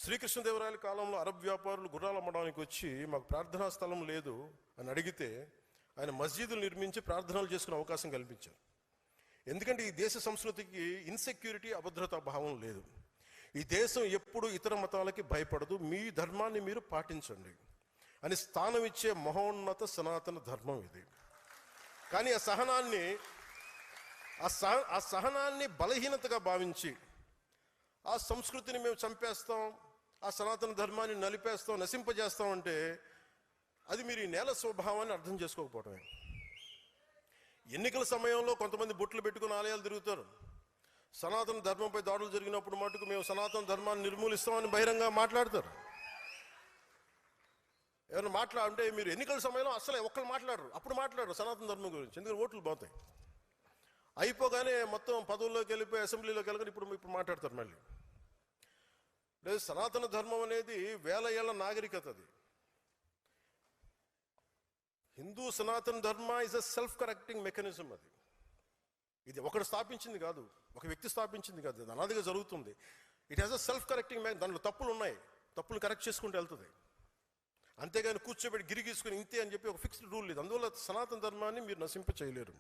శ్రీకృష్ణదేవరాయల కాలంలో అరబ్ వ్యాపారులు గుర్రాలు అమ్మడానికి వచ్చి మాకు ప్రార్థనా స్థలం లేదు అని అడిగితే ఆయన మస్జిదులు నిర్మించి ప్రార్థనలు చేసుకునే అవకాశం కల్పించారు. ఎందుకంటే ఈ దేశ సంస్కృతికి ఇన్సెక్యూరిటీ, అభద్రతా భావం లేదు. ఈ దేశం ఎప్పుడు ఇతర మతాలకి భయపడదు, మీ ధర్మాన్ని మీరు పాటించండి అని స్థానం ఇచ్చే మహోన్నత సనాతన ధర్మం ఇది. కానీ ఆ సహనాన్ని బలహీనతగా భావించి ఆ సంస్కృతిని మేము చంపేస్తాం, ఆ సనాతన ధర్మాన్ని నలిపేస్తాం, నశింపజేస్తాం అంటే అది మీరు ఈ నేల స్వభావాన్ని అర్థం చేసుకోకపోవడమే. ఎన్నికల సమయంలో కొంతమంది బొట్లు పెట్టుకుని ఆలయాలు తిరుగుతారు. సనాతన ధర్మంపై దాడులు జరిగినప్పుడు మటుకు మేము సనాతన ధర్మాన్ని నిర్మూలిస్తామని బహిరంగ మాట్లాడతారు. ఎవరైనా అంటే మీరు ఎన్నికల సమయంలో అసలు ఒక్కరు మాట్లాడరు, అప్పుడు మాట్లాడరు సనాతన ధర్మం గురించి, ఎందుకంటే ఓట్లు పోతాయి. అయిపోగానే మొత్తం పదవుల్లోకి వెళ్ళిపోయి అసెంబ్లీలోకి వెళ్ళగానే ఇప్పుడు మాట్లాడతారు మళ్ళీ. లేదు, సనాతన ధర్మం అనేది వేల ఏళ్ల నాగరికత. అది హిందూ సనాతన ధర్మ is a self correcting mechanism. ఇది ఒకడు స్థాపించింది కాదు, ఒక వ్యక్తి స్థాపించింది కాదు, అది అనాదిగా జరుగుతుంది. It has a self correcting దాంట్లో తప్పులు ఉన్నాయి, తప్పులు కరెక్ట్ చేసుకుంటూ వెళ్తుంది. అంతేగాని కూర్చోబెట్టి గిరి గీసుకుని ఇంతే అని చెప్పి ఒక ఫిక్స్డ్ రూల్ లేదు. అందువల్ల సనాతన ధర్మాన్ని మీరు నశింప చేయలేరు.